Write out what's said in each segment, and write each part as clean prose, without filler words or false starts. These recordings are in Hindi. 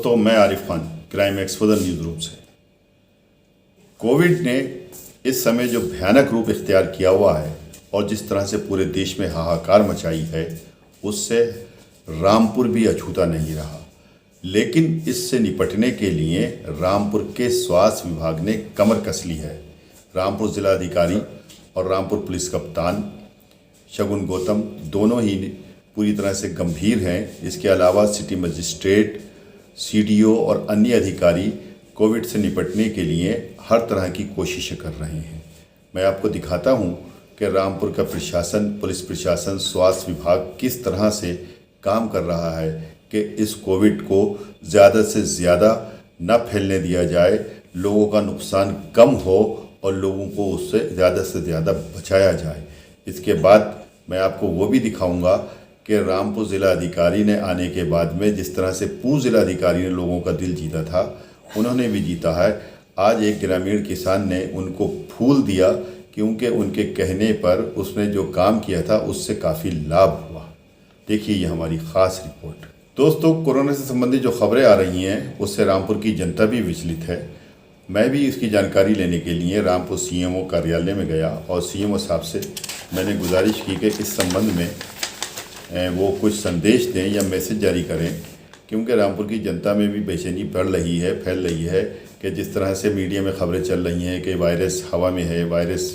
दोस्तों, मैं Arif Khan, crime exposure news room से। कोविड ने इस समय जो भयानक रूप इख्तियार किया हुआ है और जिस तरह से पूरे देश में हाहाकार मचाई है, उससे रामपुर भी अछूता नहीं रहा। लेकिन इससे निपटने के लिए रामपुर के स्वास्थ्य विभाग ने कमर कस ली है। रामपुर जिलाधिकारी और रामपुर पुलिस कप्तान शगुन गौतम दोनों ही पूरी तरह से गंभीर हैं। इसके अलावा सिटी मजिस्ट्रेट, सीडीओ और अन्य अधिकारी कोविड से निपटने के लिए हर तरह की कोशिशें कर रहे हैं। मैं आपको दिखाता हूं कि रामपुर का प्रशासन, पुलिस प्रशासन, स्वास्थ्य विभाग किस तरह से काम कर रहा है कि इस कोविड को ज़्यादा से ज़्यादा न फैलने दिया जाए, लोगों का नुकसान कम हो और लोगों को उससे ज़्यादा से ज़्यादा बचाया जाए। इसके बाद मैं आपको वो भी दिखाऊंगा कि रामपुर ज़िला अधिकारी ने आने के बाद में जिस तरह से पूर्व ज़िला अधिकारी ने लोगों का दिल जीता था, उन्होंने भी जीता है। आज एक ग्रामीण किसान ने उनको फूल दिया क्योंकि उनके कहने पर उसने जो काम किया था उससे काफ़ी लाभ हुआ। देखिए ये हमारी ख़ास रिपोर्ट। दोस्तों, कोरोना से संबंधित जो खबरें आ रही हैं उससे रामपुर की जनता भी विचलित है। मैं भी इसकी जानकारी लेने के लिए रामपुर सीएमओ कार्यालय में गया और सीएमओ साहब से मैंने गुजारिश की कि इस संबंध में वो कुछ संदेश दें या मैसेज जारी करें, क्योंकि रामपुर की जनता में भी बेचैनी बढ़ रही है, फैल रही है कि जिस तरह से मीडिया में खबरें चल रही हैं कि वायरस हवा में है, वायरस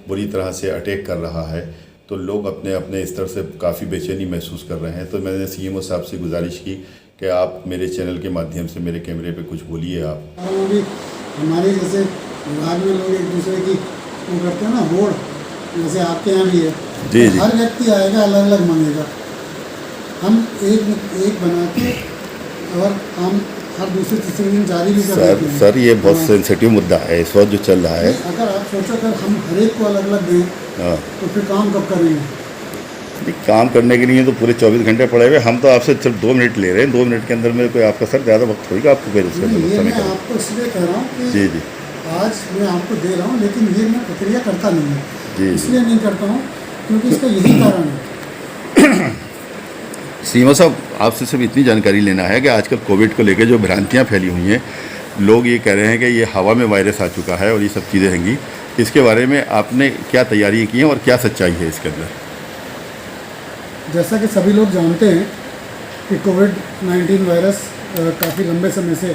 बुरी तरह से अटैक कर रहा है, तो लोग अपने अपने स्तर से काफ़ी बेचैनी महसूस कर रहे हैं। तो मैंने सीएमओ साहब से गुजारिश की कि आप मेरे चैनल के माध्यम से मेरे कैमरे पे कुछ बोलिए। आप हमारे जैसे विभाग में लोग एक दूसरे की वो करते हैं ना, होड़, जैसे आपके यहाँ भी है। जी जी। हर व्यक्ति आएगा, अलग अलग मांगेगा। हम एक बना के और हम हर दूसरे तीसरे दिन जारी भी कर देते हैं। सर ये बहुत सेंसिटिव मुद्दा है इस वक्त जो चल रहा है। अगर आप सोचो अगर हम हर एक को अलग अलग दें तो फिर काम कब करेंगे? काम करने के लिए तो पूरे 24 घंटे पड़े हुए। हम तो आपसे सिर्फ 2 मिनट ले रहे हैं। 2 मिनट के अंदर में कोई आपका सर ज़्यादा वक्त होगा आपको फिर उसका ये मैं आपको इसलिए कह रहा हूँ कि जी जी आज मैं आपको दे रहा हूँ, लेकिन ये मैं प्रक्रिया करता नहीं हूँ। जी। इसलिए नहीं करता हूँ क्योंकि इसका यही कारण है। सीएमओ साहब, आपसे सिर्फ इतनी जानकारी लेना है कि आजकल कोविड को लेकर जो भ्रांतियाँ फैली हुई हैं, लोग ये कह रहे हैं कि ये हवा में वायरस आ चुका है और ये सब चीज़ें हैंगी। इसके बारे में आपने क्या तैयारियाँ की हैं और क्या सच्चाई है इसके अंदर? जैसा कि सभी लोग जानते हैं कि कोविड-19 वायरस काफ़ी लंबे समय से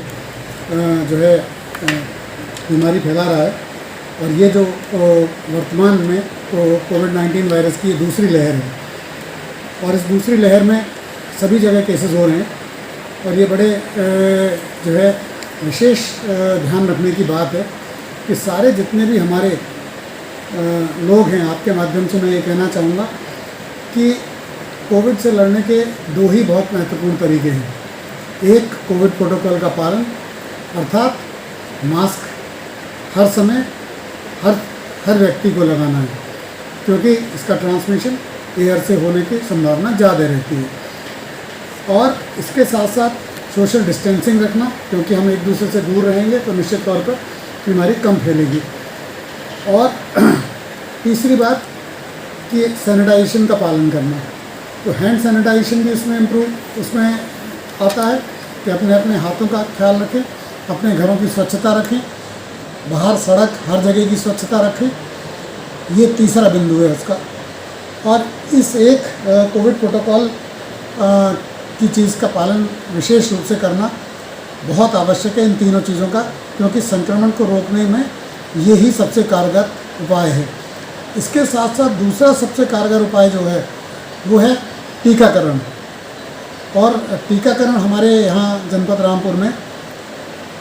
जो है बीमारी फैला रहा है और ये जो वर्तमान में कोविड-19 वायरस की दूसरी लहर है और इस दूसरी लहर में सभी जगह केसेस हो रहे हैं और ये बड़े जो है विशेष ध्यान रखने की बात है कि सारे जितने भी हमारे लोग हैं, आपके माध्यम से मैं ये कहना चाहूँगा कि कोविड से लड़ने के 2 ही बहुत महत्वपूर्ण तरीके हैं। एक, कोविड प्रोटोकॉल का पालन, अर्थात मास्क हर समय हर व्यक्ति को लगाना है, क्योंकि इसका ट्रांसमिशन एयर से होने की संभावना ज़्यादा रहती है। और इसके साथ साथ सोशल डिस्टेंसिंग रखना, क्योंकि हम एक दूसरे से दूर रहेंगे तो निश्चित तौर पर बीमारी कम फैलेगी। और तीसरी बात कि सैनिटाइजेशन का पालन करना, तो हैंड सैनिटाइजेशन भी उसमें आता है कि अपने अपने हाथों का ख्याल रखें, अपने घरों की स्वच्छता रखें, बाहर सड़क हर जगह की स्वच्छता रखें। ये तीसरा बिंदु है उसका। और इस एक कोविड प्रोटोकॉल की चीज़ का पालन विशेष रूप से करना बहुत आवश्यक है, इन तीनों चीज़ों का, क्योंकि संक्रमण को रोकने में यही सबसे कारगर उपाय है। इसके साथ साथ दूसरा सबसे कारगर उपाय जो है वो है टीकाकरण। और टीकाकरण हमारे यहाँ जनपद रामपुर में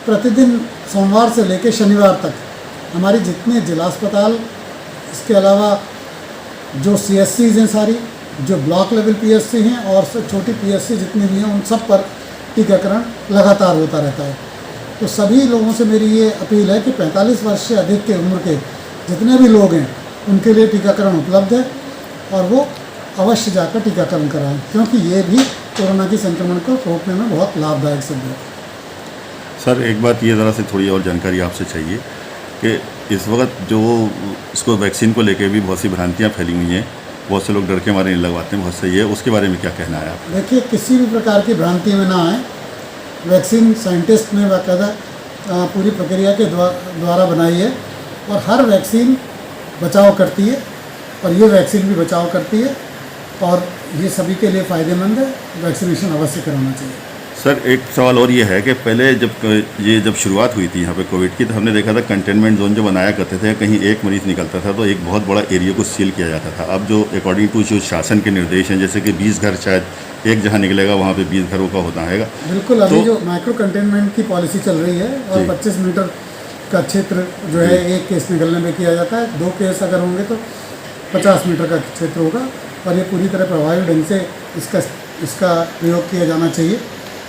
प्रतिदिन सोमवार से लेकर शनिवार तक हमारी जितने जिला अस्पताल, इसके अलावा जो CSCs हैं सारी, जो ब्लॉक लेवल PSC हैं और छोटी PSC जितनी भी हैं, उन सब पर टीकाकरण लगातार होता रहता है। तो सभी लोगों से मेरी ये अपील है कि 45 वर्ष से अधिक के उम्र के जितने भी लोग हैं उनके लिए टीकाकरण उपलब्ध है और वो अवश्य जाकर टीकाकरण कराएं, क्योंकि ये भी कोरोना की संक्रमण को रोकने में बहुत लाभदायक सिद्ध है। सर एक बात ये ज़रा से थोड़ी और जानकारी आपसे चाहिए कि इस वक्त जो इसको वैक्सीन को लेकर भी बहुत सी भ्रांतियाँ फैली हुई हैं, बहुत से लोग डर के मारे नहीं लगवाते हैं, बहुत सही है, उसके बारे में क्या कहना है आप? देखिए, किसी भी प्रकार की भ्रांति में ना आए। वैक्सीन साइंटिस्ट ने बाकायदा पूरी प्रक्रिया के द्वारा बनाई है और हर वैक्सीन बचाव करती है और ये वैक्सीन भी बचाव करती है और ये सभी के लिए फ़ायदेमंद है। वैक्सीनेशन अवश्य कराना चाहिए। सर एक सवाल और ये है कि पहले जब शुरुआत हुई थी यहाँ पे कोविड की, तो हमने देखा था कंटेनमेंट जोन जो बनाया करते थे, कहीं एक मरीज़ निकलता था तो एक बहुत बड़ा एरिया को सील किया जाता था। अब जो अकॉर्डिंग टू जो शासन के निर्देश हैं, जैसे कि 20 घर शायद एक जहाँ निकलेगा वहाँ पे 20 घरों का होता है। बिल्कुल, अभी जो माइक्रो कंटेनमेंट की पॉलिसी चल रही है और 25 मीटर का क्षेत्र जो है एक केस निकलने में किया जाता है, 2 केस अगर होंगे तो 50 मीटर का क्षेत्र होगा और ये पूरी तरह प्रभावी ढंग से इसका प्रयोग किया जाना चाहिए।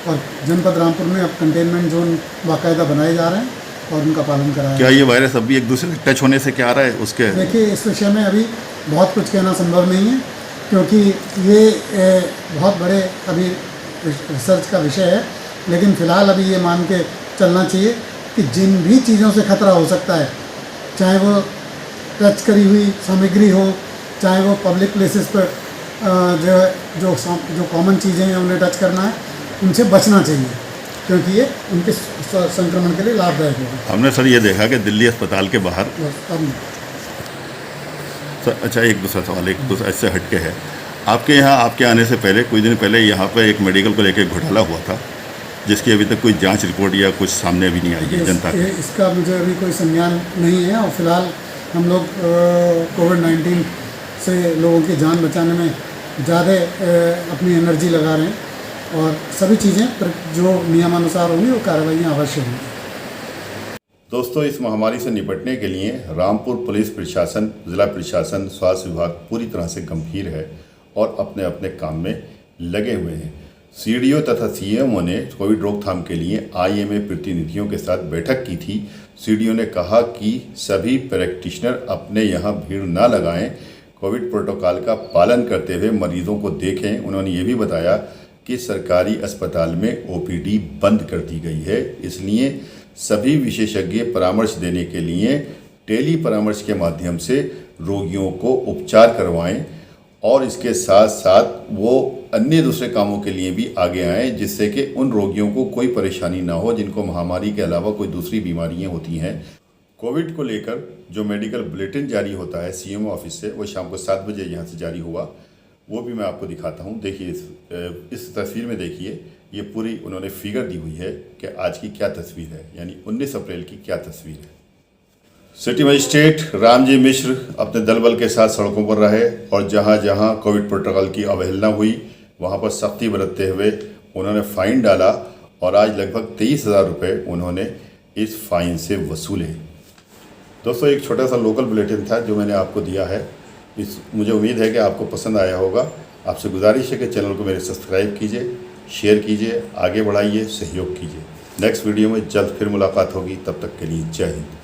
और जनपद रामपुर में अब कंटेनमेंट जोन बाकायदा बनाए जा रहे हैं और उनका पालन कराया। क्या ये वायरस अभी एक दूसरे से टच होने से क्या आ रहा है उसके? देखिए, इस विषय में अभी बहुत कुछ कहना संभव नहीं है क्योंकि ये बहुत बड़े अभी रिसर्च का विषय है, लेकिन फ़िलहाल अभी ये मान के चलना चाहिए कि जिन भी चीज़ों से खतरा हो सकता है, चाहे वो टच करी हुई सामग्री हो, चाहे वो पब्लिक प्लेसेस पर जो कॉमन चीज़ें हैं उन्हें टच करना है, उनसे बचना चाहिए क्योंकि ये उनके संक्रमण के लिए लाभदायक होगा। हमने सर ये देखा कि दिल्ली अस्पताल के बाहर सर, अच्छा एक दूसरा सवाल, एक दूसरा इससे हटके है, आपके यहाँ आपके आने से पहले कुछ दिन पहले यहाँ पे एक मेडिकल को लेकर घोटाला हुआ था जिसकी अभी तक कोई जांच रिपोर्ट या कुछ सामने अभी नहीं आई है जनता के। इसका मुझे अभी कोई संज्ञान नहीं है और फिलहाल हम लोग कोविड-19 से लोगों की जान बचाने में ज़्यादा अपनी एनर्जी लगा रहे हैं और सभी चीज़ें जो नियमानुसार होंगी वो कार्रवाइयाँ अवश्य होंगी। दोस्तों, इस महामारी से निपटने के लिए रामपुर पुलिस प्रशासन, जिला प्रशासन, स्वास्थ्य विभाग पूरी तरह से गंभीर है और अपने अपने काम में लगे हुए हैं। सीडीओ तथा सीएमओ ने कोविड रोकथाम के लिए आईएमए प्रतिनिधियों के साथ बैठक की थी। सीडीओ ने कहा कि सभी प्रैक्टिशनर अपने यहाँ भीड़ ना लगाएं, कोविड प्रोटोकॉल का पालन करते हुए मरीजों को देखें। उन्होंने ये भी बताया कि सरकारी अस्पताल में ओपीडी बंद कर दी गई है, इसलिए सभी विशेषज्ञ परामर्श देने के लिए टेली परामर्श के माध्यम से रोगियों को उपचार करवाएं और इसके साथ साथ वो अन्य दूसरे कामों के लिए भी आगे आएं जिससे कि उन रोगियों को कोई परेशानी ना हो जिनको महामारी के अलावा कोई दूसरी बीमारियां होती हैं। कोविड को लेकर जो मेडिकल बुलेटिन जारी होता है सीएमओ ऑफिस से, वो शाम को 7 बजे यहाँ से जारी हुआ, वो भी मैं आपको दिखाता हूँ। देखिए इस तस्वीर में देखिए, ये पूरी उन्होंने फिगर दी हुई है कि आज की क्या तस्वीर है, यानी 19 अप्रैल की क्या तस्वीर है। सिटी मजिस्ट्रेट रामजी मिश्र अपने दल बल के साथ सड़कों पर रहे और जहाँ जहाँ कोविड प्रोटोकॉल की अवहेलना हुई वहाँ पर सख्ती बरतते हुए उन्होंने फ़ाइन डाला और आज लगभग 23,000 रुपये उन्होंने इस फ़ाइन से वसूले। दोस्तों, एक छोटा सा लोकल बुलेटिन था जो मैंने आपको दिया है। मुझे उम्मीद है कि आपको पसंद आया होगा। आपसे गुजारिश है कि चैनल को मेरे सब्सक्राइब कीजिए, शेयर कीजिए, आगे बढ़ाइए, सहयोग कीजिए। नेक्स्ट वीडियो में जल्द फिर मुलाकात होगी, तब तक के लिए जय हिंद।